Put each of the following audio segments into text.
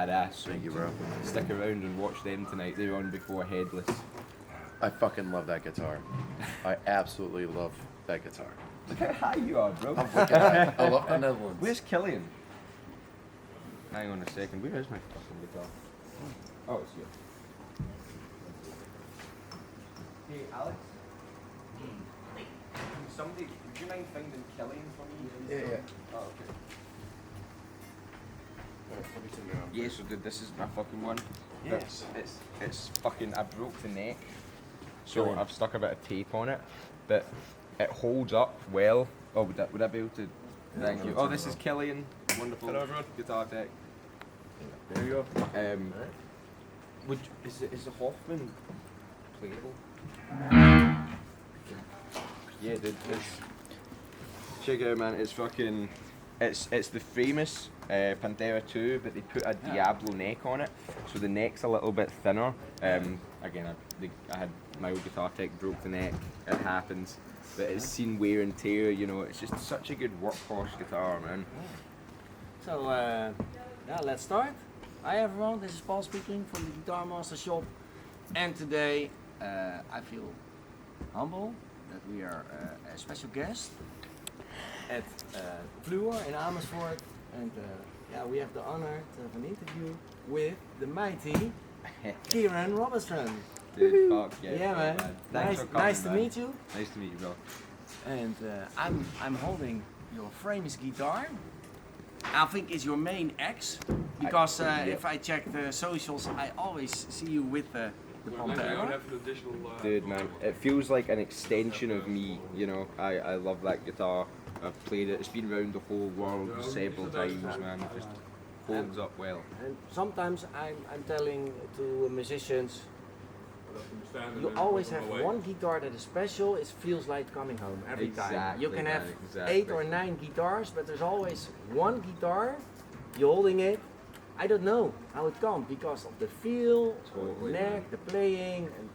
badass. So Thank you, bro. stick around and watch them tonight. They're on before Headless. I fucking love that guitar. I absolutely love that guitar. Look how high you are, bro. I'm fucking high. I love the Netherlands. Where's Killian? Hang on a second. Where is my fucking guitar? Oh, it's here. Hey, Alex. Somebody, would you mind finding Killian for me? Yeah. Oh, okay. Yeah, so dude, this is my fucking one. Yes. It's fucking, I broke the neck, so I've stuck a bit of tape on it, but it holds up well. Oh, would I be able to? Thank you. Oh, this is Killian. Wonderful. Hello, everyone. Guitar tech. There you go. Is the Hoffman playable? Yeah, dude. Check it out, man. It's fucking. It's the Framus Pantera 2, but they put a Diablo neck on it, so the neck's a little bit thinner. Again, I had my old guitar tech broke the neck. It happens, but it's seen wear and tear. You know, it's just such a good workhorse guitar, man. So yeah, let's start. Hi everyone, this is Paul speaking from the Guitar Master Shop, and today I feel humble that we are a special guest at Fluor in Amersfoort, and yeah, we have the honor to have an interview with the mighty Kieran Robertson. Dude, fuck yeah. Yeah, man. Thanks for coming, Nice to man. meet you. Nice to meet you, bro. And I'm holding your Framus guitar. I think it's your main ex, because if I check the socials, I always see you with the Pantera. Dude, man, it feels like an extension of me, you know. I love that guitar. I've played it. It's been around the whole world several times, man. It just holds up well. And sometimes I'm telling to musicians, you always have one guitar that is special. It feels like coming home every time. You can have 8 or 9 guitars, but there's always one guitar. You're holding it. I don't know how it comes because of the feel, the neck, the playing. And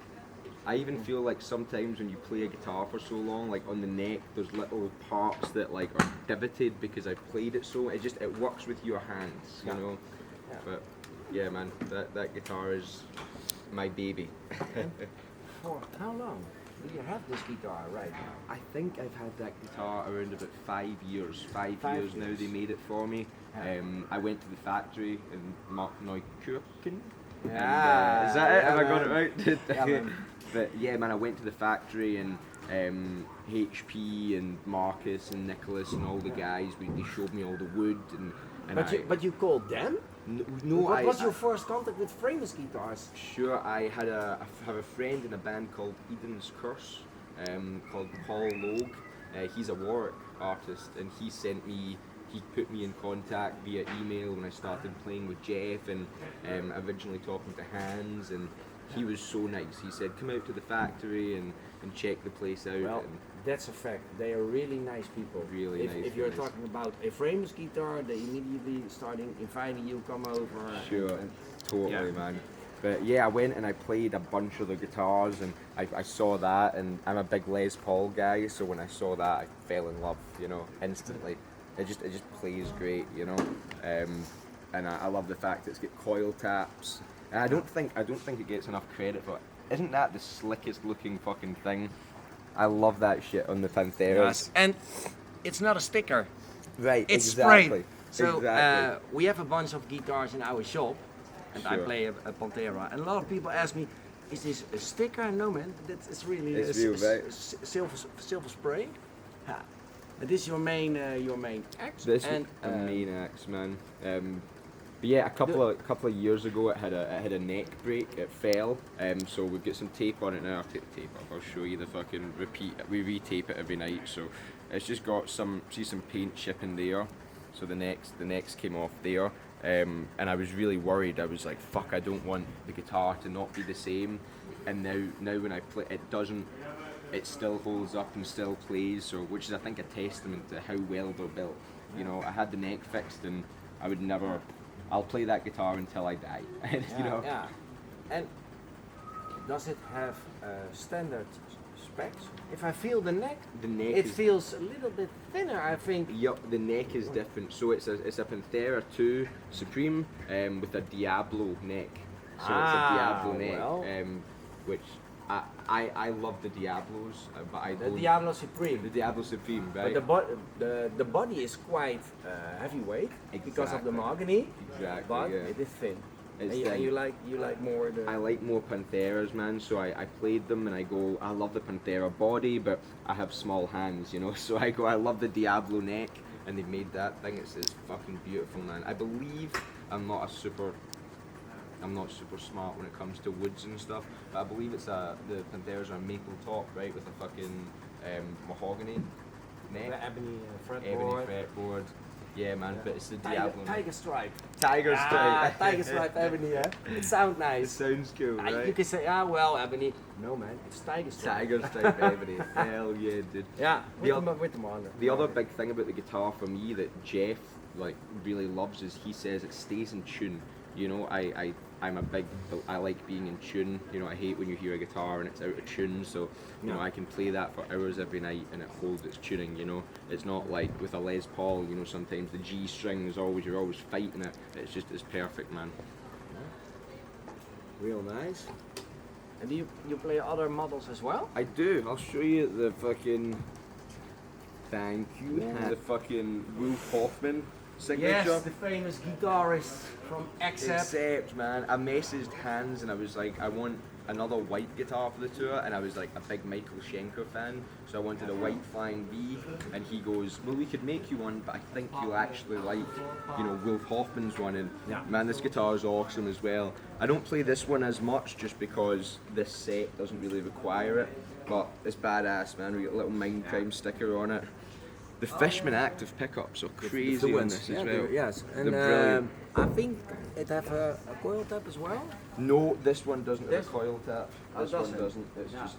I even feel like sometimes when you play a guitar for so long, like on the neck, there's little parts that like are divoted because I played it so. It works with your hands, you know. Yeah. But yeah, man, that guitar is my baby. For how long do you have this guitar right now? I think I've had that guitar around about 5 years. 5 years now. They made it for me. I went to the factory in Markneukirchen. Yeah. Is that it? Have I got man. it right? Yeah, man. But yeah, man, I went to the factory and HP and Marcus and Nicholas and all the guys. They showed me all the wood and But you called them? No, What was your first contact with Framus guitars? Sure, I have a friend in a band called Eden's Curse, called Paul Logue. He's a Warwick artist, and he put me in contact via email when I started playing with Geoff and originally talking to Hans, and he was so nice. He said, come out to the factory and check the place out. Well, that's a fact. They are really nice people. Really nice. If you're talking about a Framus guitar, they immediately starting inviting you come over. Sure, totally, man. But yeah, I went and I played a bunch of the guitars, and I saw that, and I'm a big Les Paul guy, so when I saw that, I fell in love, you know, instantly. It just plays great, you know, and I love the fact it's got coil taps, and I don't think it gets enough credit for it. Isn't that the slickest looking fucking thing? I love that shit on the Pantheras. Yes, and it's not a sticker. Right, It's exactly. sprayed. So exactly. we have a bunch of guitars in our shop, and I Sure. play a Pantera. And a lot of people ask me, is this a sticker? No, man, it's really It's real, right? silver spray. Ha. And this is your main axe. This and is the main axe, man. But yeah, a couple of years ago, it had a neck break. It fell. So we've got some tape on it now. I'll take the tape off. I'll show you the fucking repeat. We retape it every night. So it's just got some paint chipping there. So the necks came off there. And I was really worried. I was like, fuck, I don't want the guitar to not be the same. And now when I play, it doesn't. It still holds up and still plays. So which is, I think, a testament to how well they're built. You know, I had the neck fixed, and I would never. I'll play that guitar until I die. You know. Yeah. And does it have standard specs. If I feel the neck, The neck it is feels a little bit thinner, I think. Yup, the neck is different. So it's a Panthera 2 Supreme with a Diablo neck. So it's a Diablo neck, well. which I love the Diablos, but I The don't. Diablo Supreme. The Diablo Supreme, right? But the body is quite heavyweight because of the Exactly. mahogany, Exactly, but yeah. it is thin. It's And thin. you like more the. I like more Pantheras, man. So I played them and I go, I love the Panthera body, but I have small hands, you know. So I go, I love the Diablo neck, and they've made that thing. It's fucking beautiful, man. I believe I'm not super smart when it comes to woods and stuff, but I believe it's the Pantheras are maple top, right, with a fucking mahogany neck, The ebony ebony fretboard. fretboard. Yeah, man. But it's the Diablo. Tiger stripe. Tiger stripe. Tiger stripe ebony, yeah. It sounds It nice. sounds cool, right? You can say, well, ebony. No, man, it's tiger stripe. Tiger stripe ebony. Hell yeah, dude. Yeah, The with the model. The other big thing about the guitar for me that Geoff like really loves is he says it stays in tune. You know, I like being in tune. You know, I hate when you hear a guitar and it's out of tune. So, you know, I can play that for hours every night and it holds its tuning. You know, it's not like with a Les Paul. You know, sometimes the G string is you're always fighting it. It's perfect, man. Real nice. And do you play other models as well? I do. I'll show you the fucking. Thank you. Yeah. The fucking Wolf Hoffman signature. Yes, the famous guitarist from Except, man, I messaged Hans and I was like, I want another white guitar for the tour, and I was like a big Michael Schenker fan, so I wanted a white Flying V, and he goes, well, we could make you one, but I think you'll actually like, you know, Wolf Hoffman's one, and man, this guitar is awesome as well. I don't play this one as much just because this set doesn't really require it, but it's badass, man. We got a little Mindcrime sticker on it. The Fishman active pickups are crazy on this as well. Yes, and They're brilliant. I think it have a coil tap as well. No, this one doesn't have This- a coil tap. Oh, This one doesn't? doesn't. It's Yeah. just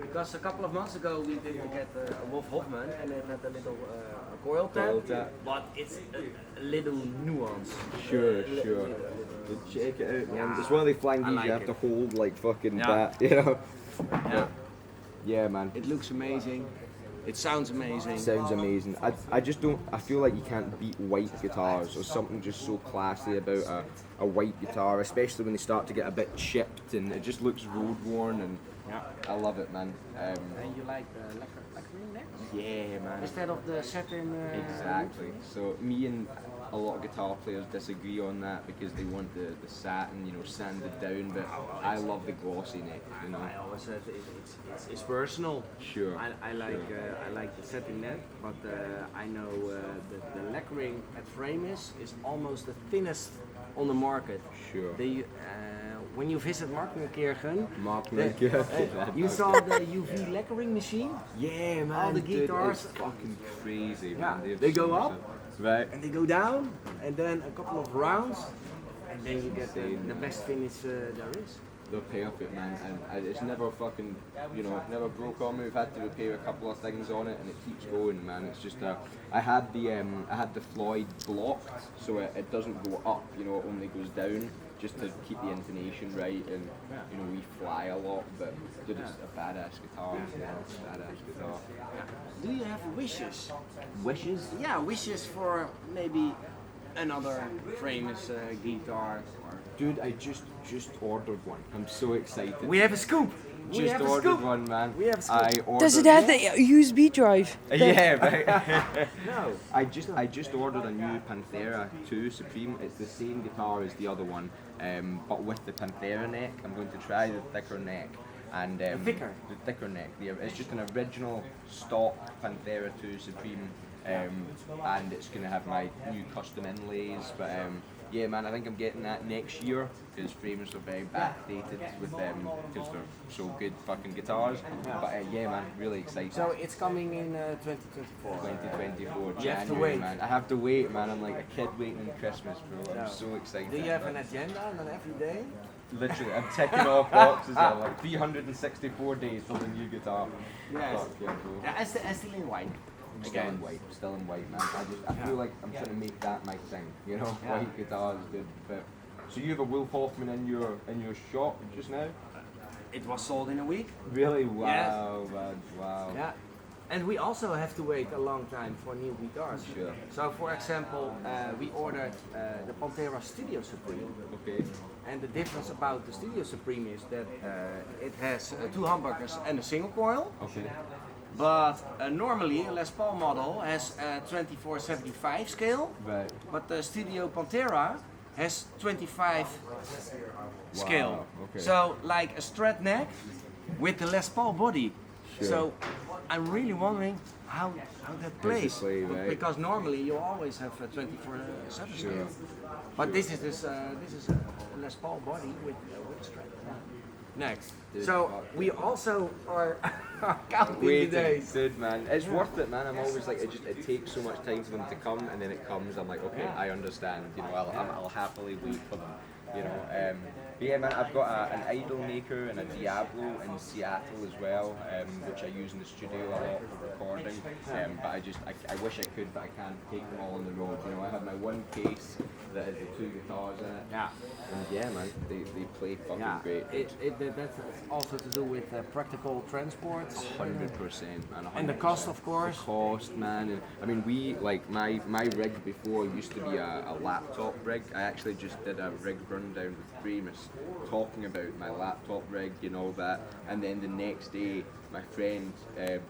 Because a couple of months ago we did get a Wolf Hoffman and it had a little coil tap, Coil tap. but it's a little nuance. sure. Little. Check it out, man. Yeah. It's one of the flying I V's like you have it. to hold like fucking Yeah. that, you know. Yeah. Yeah, man. It looks amazing. It sounds amazing. Sounds amazing. I just don't. I feel like you can't beat white guitars. There's something just so classy about a white guitar, especially when they start to get a bit chipped and it just looks road worn. And Yeah. I love it, man. And you like the lacquering neck? Yeah, man. Instead of the satin. Exactly. So me and a lot of guitar players disagree on that because they want the satin, you know, sanded down. But I love the glossy neck, you know. I always said it's personal. Sure. I like the satin neck, but I know the lacquering at Framus is almost the thinnest on the market. Sure. When you visit Markneukirchen, Markneukirchen. you saw the UV lacquering machine, Yeah, man. All the dude, guitars- it's fucking crazy, Yeah, man. have they so go much up. of- Right. and they go down, and then a couple of rounds, and then you get the Insane. best finish there is. They're perfect, man, and it's never fucking, you know, never broke on me. We've had to repair a couple of things on it, and it keeps going, man. It's just I had the Floyd blocked, so it doesn't go up, you know, it only goes down, just to keep the intonation right, and you know, we fly a lot, but dude, it's a badass guitar, you know, it's a badass guitar. Do you have wishes? Wishes? Yeah, wishes for maybe another famous guitar. Dude, I just ordered one. I'm so excited. We have a scoop. Just ordered one, man. We have a scoop. I ordered. Does it have the USB drive? Yeah, right. No. I just ordered a new Panthera 2 Supreme. It's the same guitar as the other one, but with the Panthera neck. I'm going to try the thicker neck. And thicker? The thicker neck. It's just an original stock Panthera 2 Supreme, and it's going to have my new custom inlays. But yeah, man, I think I'm getting that next year because Framus are very backdated with them because they're so good fucking guitars. But yeah, man, really excited. So it's coming in 2024. 2024 You have to January, wait. man. I have to wait, man. I'm like a kid waiting Christmas, bro. I'm Yeah. so excited. Do you have an agenda on every day? Literally, I'm ticking off boxes. I'm like 364 days till the new guitar. Yes. Fuck yeah, bro. Yeah, I still in white. Still in white, still in white, man. I feel like I'm trying to make that my thing, you know. Yeah. White guitar is good, but so you have a Wolf Hoffman in your shop just now? it was sold in a week. Really? Wow, man. Wow. Yeah. And we also have to wait a long time for new guitars. Sure. So for example, we ordered the Pantera Studio Supreme. Okay. And the difference about the Studio Supreme is that it has 2 humbuckers and a single coil. Okay. But normally a Les Paul model has a 2475 scale. Right. But the Studio Pantera has 25 scale. Okay. So like a Strat neck with the Les Paul body. Sure. So I'm really wondering how that plays. play, right? Because normally you always have a 24/7 scale. Sure. But this is a Les Paul body with a Strat next. So we also are counting the days. Dude, man, it's worth it, man. I'm always like, it takes so much time for them to come, and then it comes. I'm like, okay, I understand. You know, I'll happily wait for them. You know, but yeah, man, I've got an idol maker and a Diablo in Seattle as well, which I use in the studio a lot for recording. But I wish I could, but I can't take them all on the road. You know, I have my one case that has the 2 guitars in it. Yeah. And yeah, man, they play fucking great. That's also to do with practical transport. 100%, man. 100%. And the cost, of course. The cost, man. And, I mean, my rig before used to be a laptop rig. I actually just did a rig rundown with Framus, talking about my laptop rig and all that. And then the next day, my friend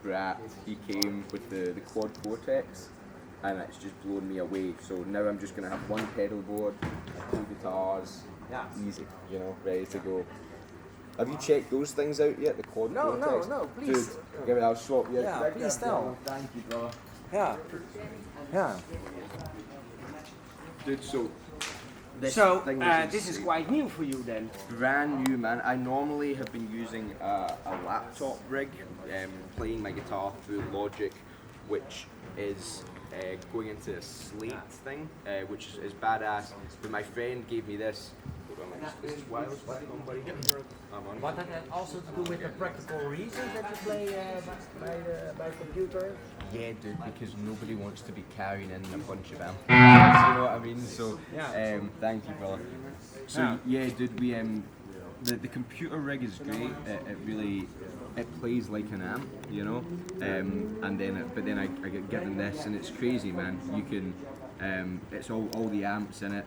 Brat, he came with the quad Cortex, and it's just blown me away. So now I'm just gonna have one pedal board, 2 guitars, easy, you know, ready to go. Have you checked those things out yet? The quad Cortex? No, please. Dude, give it. I'll swap you. Yeah, please tell. Thank you, brother. Yeah. Dude, so this is quite new for you then. brand new, man. I normally have been using a laptop rig, playing my guitar through Logic, which is going into a slate thing, which is badass. But my friend gave me this. This is wireless back on, buddy. I'm on. But that has also to do with the practical reasons that you play by computer? Yeah, dude, because nobody wants to be carrying in a bunch of amps. You know what I mean? So, thank you, brother. So, yeah, dude, we the computer rig is great. It plays like an amp, you know. But then I get given this, and it's crazy, man. You can, it's all the amps in it.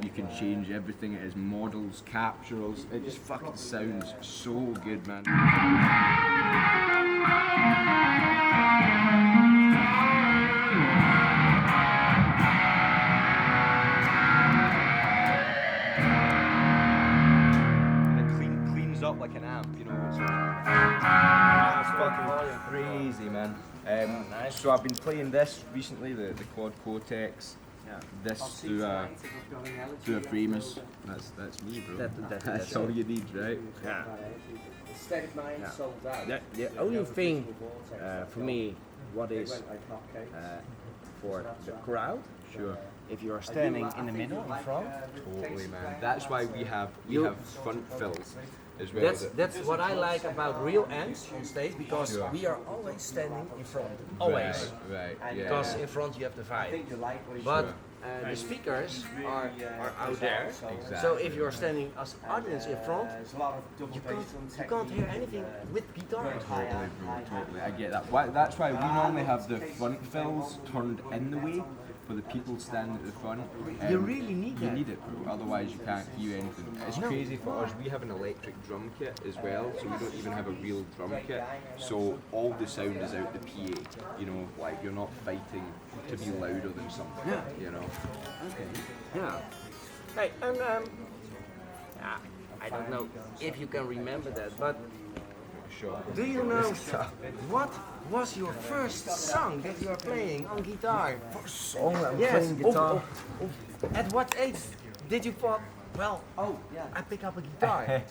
You can change everything. It has models, capturals. It just fucking sounds so good, man. Cleans up like an amp, you know. It's fucking crazy, man. So I've been playing this recently, the quad Cortex. This through a Framus. That's me, bro. That's all you need, right? Yeah. Static 9 sold out. The only thing for me, what is for the crowd, Sure. if you are standing in the middle, in front, Totally, man. That's why we have front fills as well. that's what I like about real amps on stage, because Sure. we are always standing in front, always. Right. Because in front you have the vibe. But the speakers are out there. Exactly. So if you're standing as audience in front, you can't hear anything with guitar. Totally, bro. Totally. I get that. That's why we normally have the front fills turned in the way for the people standing at the front. You really need You that. need it, bro. Otherwise, you can't hear anything. It's crazy for us. We have an electric drum kit as well, so we don't even have a real drum kit. So all the sound is out the PA. You know, like you're not fighting to be louder than something. Yeah. You know. Okay. Yeah. Hey, and I don't know if you can remember that, but Sure. do you know what was your first song that you are playing on guitar? Song I'm Yes. playing guitar. At what age did you thought, well, I pick up a guitar?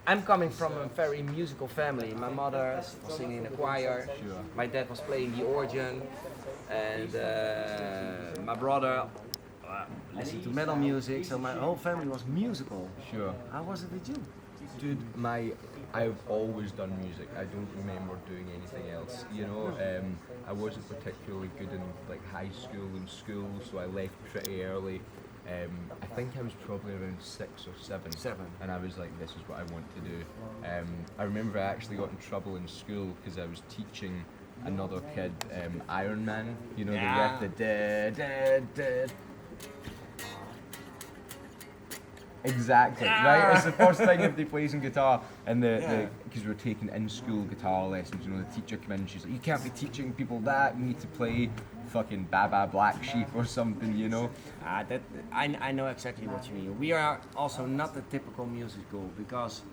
I'm coming from a very musical family. My mother was singing in a choir. Sure. My dad was playing the organ, and my brother listened to metal music. So my whole family was musical. Sure. How was it with you? Dude, I've always done music. I don't remember doing anything else. You know, I wasn't particularly good in like high school and school, so I left pretty early. I think I was probably around 6 or 7. And I was like, this is what I want to do. I remember I actually got in trouble in school because I was teaching another kid Iron Man, you know, the riff, the da. Exactly, right? It's the first thing that they plays in guitar, and because we were taking in-school guitar lessons, you know, the teacher came in and she's like, you can't be teaching people that, you need to play fucking Baba Black Sheep or something, you know? I know exactly what you mean. We are also not the typical music school, because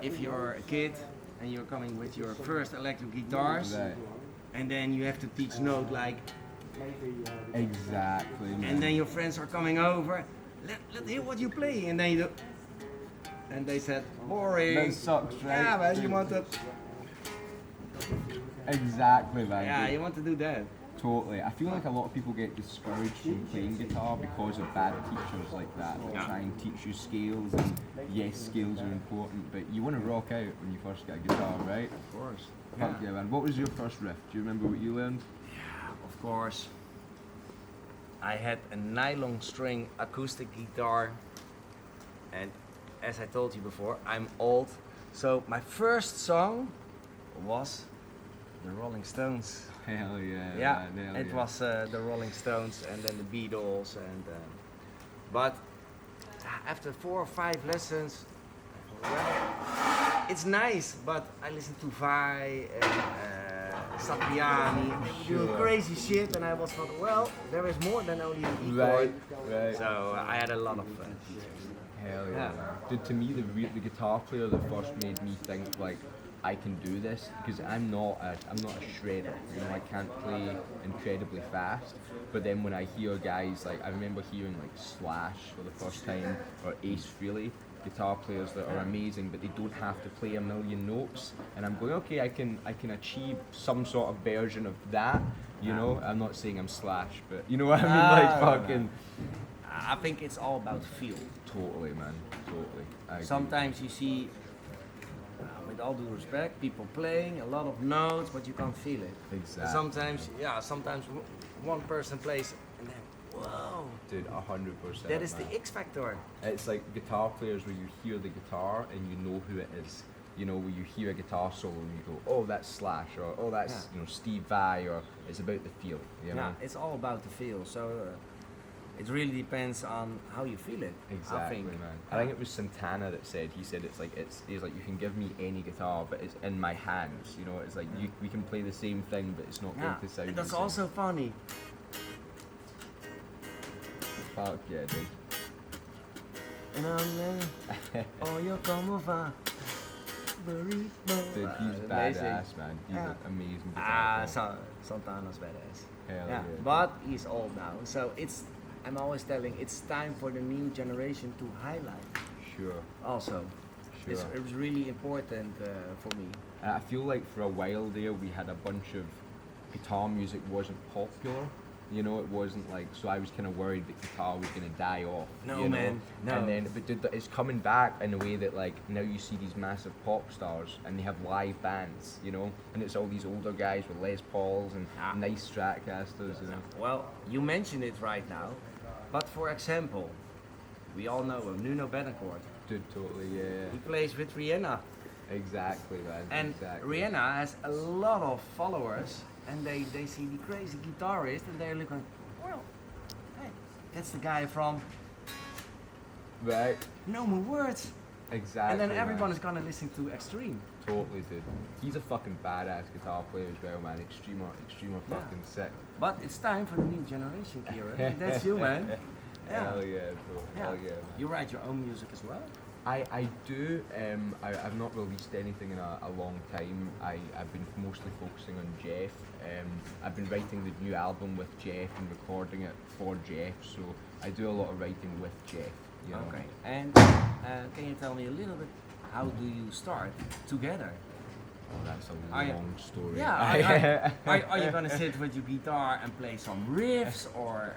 if you're a kid and you're coming with your first electric guitars, and then you have to teach note like... Exactly, man. And then your friends are coming over, let's hear what you play, and then you do... And they said, boring. That sucks, right? Yeah, man, you want to... Exactly, man. Yeah, you want to do that. Totally. I feel like a lot of people get discouraged from playing guitar because of bad teachers like that try and teach you scales, and yes, scales are important, but you want to rock out when you first get a guitar, right? Of course. Fuck yeah, man. What was your first riff? Do you remember what you learned? Yeah, of course. I had a nylon string acoustic guitar, and as I told you before, I'm old, so my first song was the Rolling Stones. Hell yeah. Yeah, man, it was the Rolling Stones, and then the Beatles, and but after 4 or 5 lessons, well, it's nice, but I listen to Vai and Satriani, and they do crazy shit, and I was thought, well, there is more than only an E chord. Right. So I had a lot of fun. Hell yeah. Dude, to me, the guitar player that first made me think like, I can do this, because I'm not a shredder, you know, I can't play incredibly fast, but then when I hear guys like, I remember hearing like Slash for the first time, or Ace Frehley, guitar players that are amazing, but they don't have to play a million notes, and I'm going, okay, I can achieve some sort of version of that, you know. I'm not saying I'm Slash, but you know what I mean, like fucking... I think it's all about feel. Totally, man, totally. I agree. Sometimes you see, with all due respect, people playing a lot of notes, but you can't feel it. Exactly. Sometimes one person plays, and then, whoa. Dude, 100%. That is man. the X factor. It's like guitar players where you hear the guitar and you know who it is. You know, where you hear a guitar solo and you go, oh, that's Slash, or oh, that's you know, Steve Vai, or it's about the feel. You know? Yeah, it's all about the feel. So it really depends on how you feel it. Exactly, I think. man. I think it was Santana that said, he's like you can give me any guitar, but it's in my hands. You know, it's like we can play the same thing, but it's not going to sound and that's the same. also funny. Fuck yeah, dude. And I'm oh, you come over. Dude, he's badass, man. He's an amazing guitar player. Santana's badass. Hell yeah. But he's old now, so I'm always telling, it's time for the new generation to highlight. Sure. Also, Sure. it was really important for me. I feel like for a while there we had a bunch of guitar music wasn't popular. You know, it wasn't like, so I was kind of worried that guitar was going to die off. No, you know? man, no. And then, but dude, it's coming back in a way that like, now you see these massive pop stars and they have live bands, you know? And it's all these older guys with Les Pauls and nice Stratocasters, you know? Well, you mentioned it right now, but for example, we all know him, Nuno Bettencourt. Dude, totally, yeah. He plays with Rihanna. Exactly, man. And exactly. Rihanna has a lot of followers, and they see the crazy guitarist, and they're looking, well, hey, that's the guy from Right. No More Words. Exactly. And then everyone man. is gonna listen to Extreme. Totally, dude. He's a fucking badass guitar player as well, man. Extreme fucking sick. But it's time for the new generation, Kieran. That's you, man. Hell yeah, bro. Hell yeah, man. You write your own music as well? I do. I've not released anything in a long time. I've been mostly focusing on Geoff. I've been writing the new album with Geoff and recording it for Geoff. So I do a lot of writing with Geoff. You know? Okay. And can you tell me a little bit, how do you start together? Oh, that's a long story. Yeah. Are you gonna sit with your guitar and play some riffs, or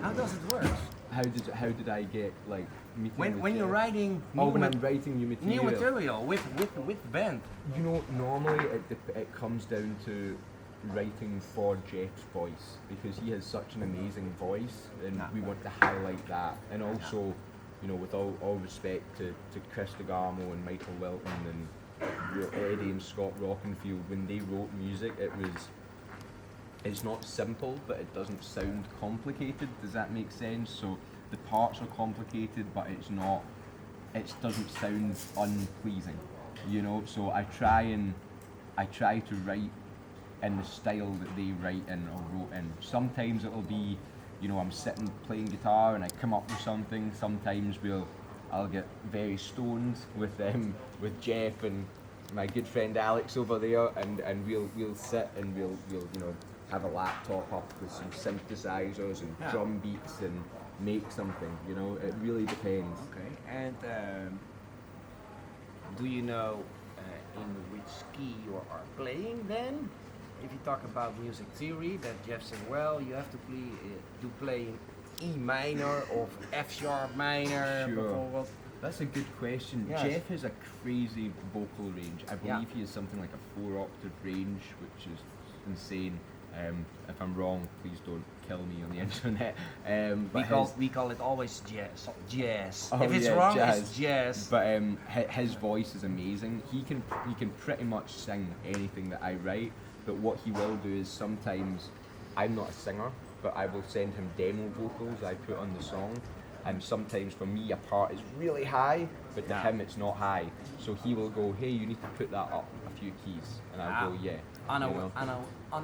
how does it work? How did I get like meeting with When you're Geoff? writing when I'm writing new material with the band? You know, normally it comes down to writing for Geoff's voice because he has such an amazing voice, and we want to highlight that. And also, you know, with all respect to Chris DeGarmo and Michael Wilton and Eddie and Scott Rockenfield, when they wrote music, it's not simple, but it doesn't sound complicated. Does that make sense? So the parts are complicated, but it doesn't sound unpleasing, you know. So I try to write in the style that they write in or wrote in. Sometimes it'll be, you know, I'm sitting playing guitar and I come up with something. Sometimes I'll get very stoned with Geoff and my good friend Alex over there, and we'll sit and we'll you know, have a laptop up with some synthesizers and drum beats and make something. You know, it really depends. Okay, and do you know in which key you are playing then? If you talk about music theory, that Geoff said, well, you have to play in E minor or F sharp minor. Sure. That's a good question. Yes. Geoff has a crazy vocal range. I believe he has something like a 4-octave range, which is insane. If I'm wrong, please don't kill me on the internet. We call it always jazz. Oh, if it's yeah, wrong, jazz. it's jazz. But his voice is amazing. He can pretty much sing anything that I write. But what he will do is sometimes, I'm not a singer, but I will send him demo vocals I put on the song. And sometimes for me a part is really high, but to him it's not high. So he will go, hey, you need to put that up a few keys. And I'll go, yeah. On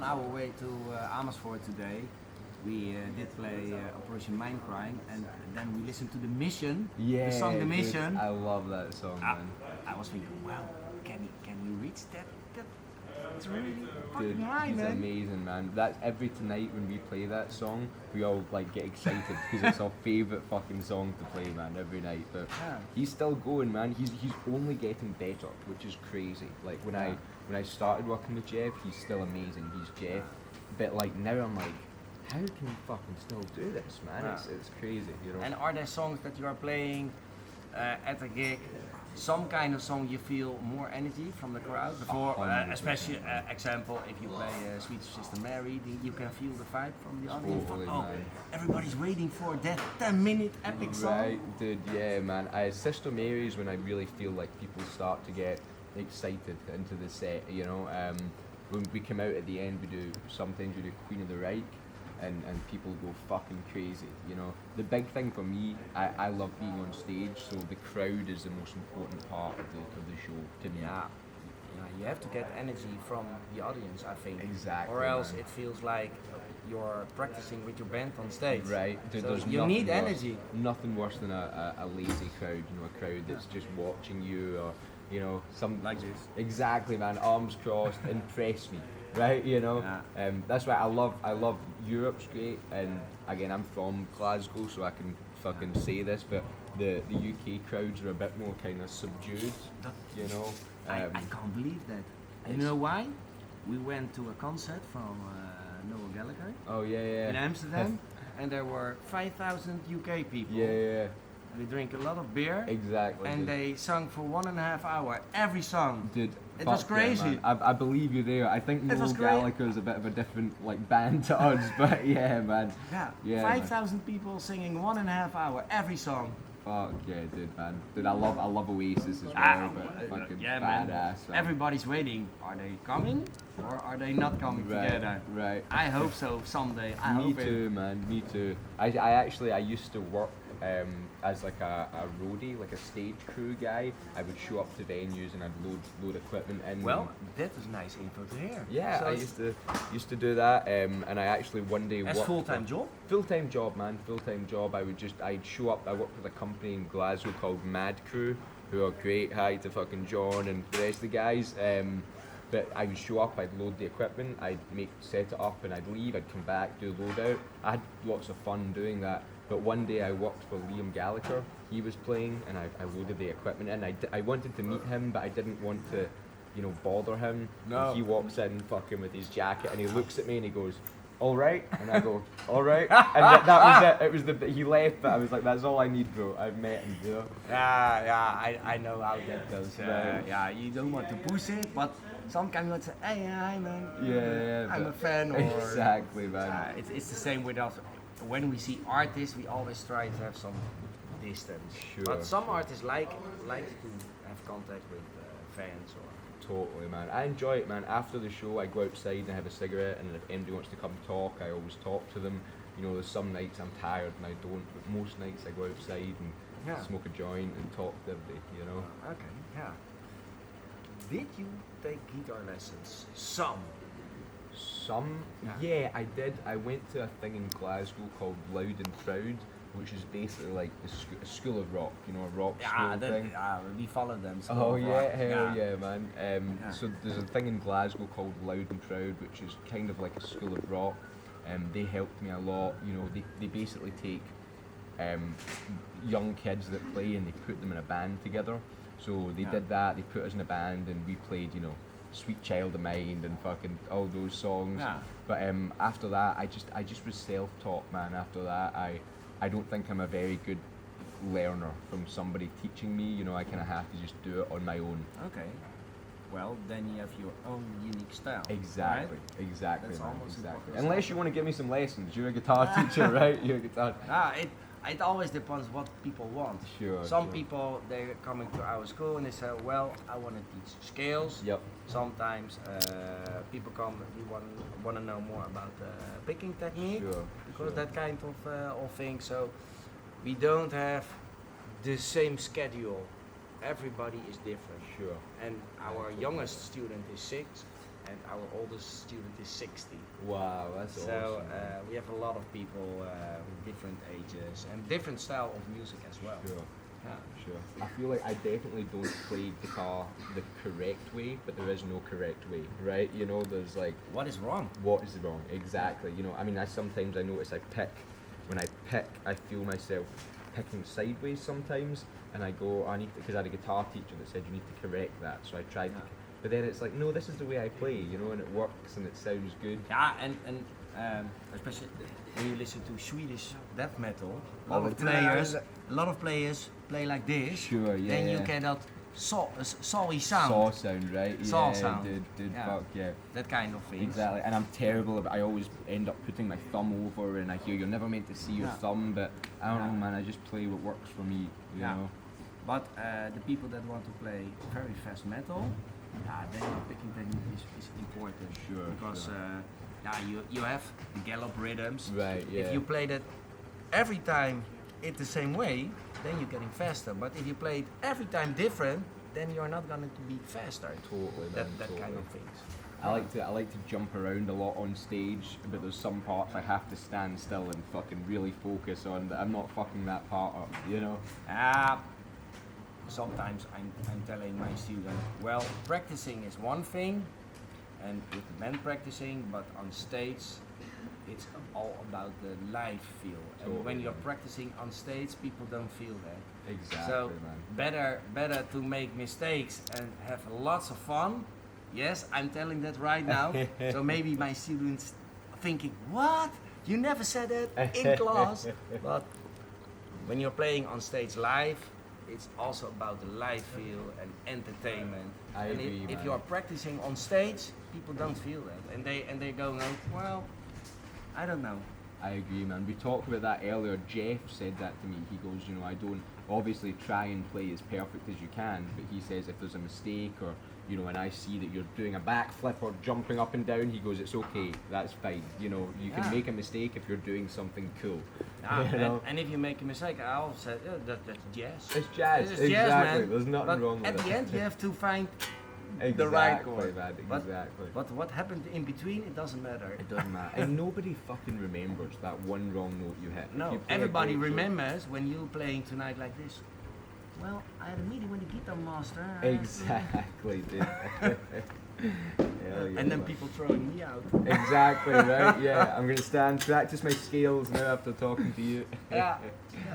our way to Amersfoort today, we did play Operation Mindcrime, and then we listened to The Mission, Yeah, the song The dude, Mission. I love that song, man. I was thinking, wow, can we reach that? It's really fucking Dude, high, he's man. amazing, man. That's every tonight when we play that song, we all like get excited because it's our favourite fucking song to play, man, every night. But he's still going, man. He's only getting better, which is crazy. Like when I started working with Geoff, he's still amazing. He's Geoff, but like now I'm like, how can you fucking still do this, man? It's crazy, you know. And are there songs that you are playing at a gig? Some kind of song you feel more energy from the crowd before, especially example, if you play Sweet Sister Mary, you can feel the vibe from the audience. Totally, Oh, man. everybody's waiting for that 10-minute epic song. Right, dude, yeah, man. Sister Mary's when I really feel like people start to get excited into the set, you know. When we come out at the end, sometimes we do Queen of the Reich, and people go fucking crazy, you know. The big thing for me, I love being on stage, so the crowd is the most important part of the show to me. Yeah, you have to get energy from the audience, I think. Exactly. Or else man. it feels like you're practicing with your band on stage. Right. Dude, So there's you nothing need worse- energy. Nothing worse than a lazy crowd, you know, a crowd that's just watching you, or you know, some Like this. Exactly, man. Arms crossed, impress me, right? You know. Yeah. That's why I love Europe's great, and again, I'm from Glasgow, so I can fucking say this, but the UK crowds are a bit more kind of subdued, you know. I can't believe that. You know why? We went to a concert from Noel Gallagher Oh yeah. in Amsterdam, and there were 5,000 UK people. Yeah. They drink a lot of beer, Exactly. and dude. they sung for 1.5 hours every song. Dude, It was fuck yeah, crazy. man. I believe you there. I think It was Noel great. Gallagher's a bit of a different like band to us, but yeah, man. Yeah, man. 5,000 people singing 1.5 hours every song. Fuck yeah, dude, man. Dude, I love Oasis as well, but fucking man. badass. Man. Everybody's waiting. Are they coming or are they not coming together? Right. I hope so someday. I Me hope too, man. Me too. I used to work as like a roadie, like a stage crew guy. I would show up to venues and I'd load equipment in. Well, that is nice info to hear. Yeah, So I used to do that, and I actually one day as worked full-time job? Full-time job, man. Full-time job. I'd show up. I worked with a company in Glasgow called Mad Crew, who are great. Hi to fucking John and the rest of the guys. But I would show up, I'd load the equipment, I'd set it up, and I'd leave. I'd come back, do a load out. I had lots of fun doing that. But one day I worked for Liam Gallagher. He was playing, and I loaded the equipment in. I wanted to meet him, but I didn't want to, bother him. No. And he walks in fucking with his jacket, and he looks at me and he goes, all right, and I go, all right, and that was it. It was he left, but I was like, that's all I need, bro. I've met him, you know. I know how that goes. Right. Yeah, you don't want to push it, but sometimes you want to say, hey, hi man, I'm a but- fan. Or exactly, man. it's the same with us. When we see artists, we always try to have some distance. Sure. But some artists like to have contact with fans or. Totally, man. I enjoy it, man. After the show, I go outside and have a cigarette, and if anybody wants to come talk, I always talk to them. You know, there's some nights I'm tired and I don't, but most nights I go outside and smoke a joint and talk to everybody, you know. Okay, yeah. Did you take guitar lessons? Some. Yeah, I did. I went to a thing in Glasgow called Loud and Proud, which is basically like a school of rock, you know, a rock school thing. We follow them. So Oh yeah, hell yeah, man. So there's a thing in Glasgow called Loud and Proud, which is kind of like a school of rock. They helped me a lot. You know, they basically take young kids that play and they put them in a band together. So they did that. They put us in a band and we played, you know, Sweet Child of Mine and fucking all those songs. Yeah. But after that, I just was self-taught, man. After that, I don't think I'm a very good learner from somebody teaching me. You know, I kind of have to just do it on my own. Okay. Well, then you have your own unique style. Exactly, right? exactly, That's man, almost exactly. impossible. Unless you want to give me some lessons. You're a guitar teacher, right? You're a guitar. It always depends what people want. Sure. Some people, they're coming to our school and they say, well, I want to teach scales. Yep. Sometimes people come, we want to know more about picking technique. Sure. Because that kind of thing. So we don't have the same schedule. Everybody is different. Sure. And our youngest student is 6 and our oldest student is 60. Wow, that's So awesome. we have a lot of people with different ages and different style of music as well. Sure. Yeah. Sure. I feel like I definitely don't play guitar the correct way, but there is no correct way, right? You know, there's like, What is wrong? what is wrong? Exactly. You know, I mean, sometimes I notice when I pick, I feel myself picking sideways sometimes, and I go, I need to, because I had a guitar teacher that said you need to correct that, so I tried to, but then it's like, no, this is the way I play, you know, and it works and it sounds good. Yeah, and especially when you listen to Swedish death metal, a lot of players play like this. Sure, yeah. Then you get that sawy sound. Saw sound, right? Saw yeah, sound. Dude, Yeah. fuck yeah. That kind of thing. Exactly, and I'm terrible about. I always end up putting my thumb over, and I hear you're never meant to see your thumb, but I don't know, man. I just play what works for me, you know. But the people that want to play very fast metal, then your picking technique is important. Sure, Because sure. You have the gallop rhythms. Right. Yeah. If you play that every time it the same way, then you're getting faster. But if you play it every time different, then you're not going to be faster. Totally. That totally. kind of things. I like to jump around a lot on stage, but there's some parts I have to stand still and fucking really focus on. That I'm not fucking that part up, you know. Sometimes I'm telling my student, well, practicing is one thing, and with the band practicing, but on stage, it's all about the live feel. And Totally. when you're practicing on stage, people don't feel that. Exactly, So man. better to make mistakes and have lots of fun. Yes, I'm telling that right now. So maybe my students thinking, what? You never said that in class. But when you're playing on stage live, it's also about the live feel and entertainment. I and agree, if man. you are practicing on stage, people don't feel that, and they go, no, well, I don't know. I agree, man. We talked about that earlier. Geoff said that to me. He goes, you know, I don't obviously try and play as perfect as you can, but he says if there's a mistake or, you know, and I see that you're doing a backflip or jumping up and down, he goes, it's okay, that's fine. You know, you can make a mistake if you're doing something cool. You know? And if you make a mistake, I always say, that's jazz. It's jazz, It's exactly. jazz, man. There's nothing But wrong with at it. the end, you have to find exactly, the right chord. man, But- exactly. But what happened in between, it doesn't matter. It doesn't matter. And nobody fucking remembers that one wrong note you hit. If No, you play a everybody great song- remembers when you're playing tonight like this. Well, I had a meeting with the guitar master. Exactly, dude. Hell yeah, And then man. people throwing me out. Exactly, right? Yeah, I'm gonna stand, practice my scales now after talking to you. Yeah,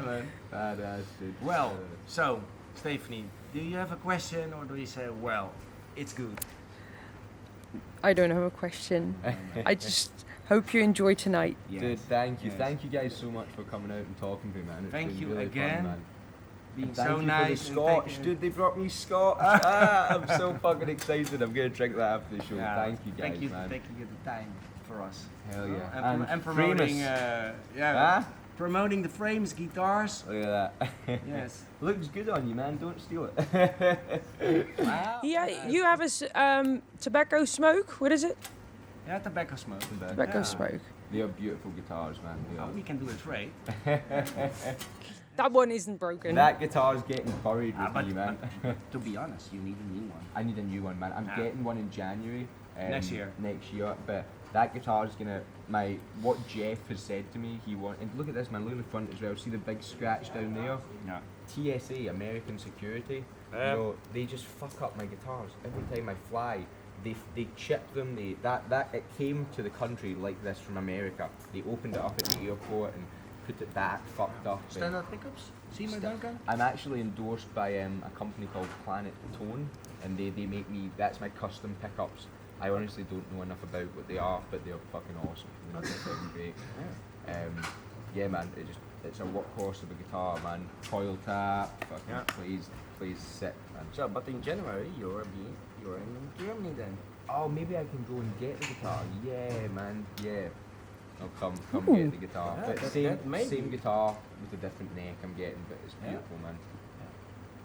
man. Badass, dude. Well, so, Stefanie, do you have a question or do you say, well, it's good? I don't have a question. I just Hope you enjoy tonight. Yes. Dude, thank you. Yes. Thank you guys so much for coming out and talking to me, man. It's Thank been you really again. fun, man. Being Thank so you nice. for the Scotch, dude. They brought me Scotch. I'm so fucking excited. I'm gonna drink that after the show. Thank you guys, Thank you man. for taking the time for us. Hell yeah. And promoting, Huh? promoting the Framus guitars. Look at that. Yes. Looks good on you, man. Don't steal it. Wow. Yeah, you have a tobacco smoke. What is it? Yeah, tobacco smoke. Tobacco Yeah. smoke. They are beautiful guitars, man. They are. We can do a trade. That one isn't broken. That guitar's getting buried with but- me, man. To be honest, you need a new one. I need a new one, man. I'm getting one in January. Next year. Next year, but that guitar's gonna what Geoff has said to me. And look at this, man. Look at the front as well. See the big scratch down there. Yeah. TSA, American Security. You know, they just fuck up my guitars every time I fly. They chip them. It came to the country like this from America. They opened it up at the airport and put it back, fucked up. and- Standard pickups? See my Duncan? I'm actually endorsed by a company called Planet Tone, and they make me. That's my custom pickups. I honestly don't know enough about what they are, but they're fucking awesome. They sound great. Yeah, man. It's a workhorse of a guitar, man. Coil tap. Fucking plays sick, man. So, but in January, you're in Germany then. Oh, maybe I can go and get the guitar. Yeah, man. Yeah. I'll come Ooh. get the guitar. Yeah, But that maybe. same guitar with a different neck I'm getting, but it's beautiful, man.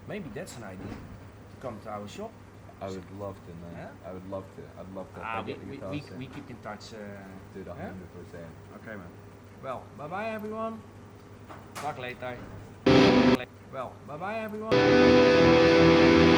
Maybe that's an idea. To come to our shop. I would love to, man. Yeah? I would love to. I'd love to. if I get the guitar set. We keep in touch. Dude, 100%. Okay, man. Well, bye bye everyone. Talk later. Well, bye bye everyone.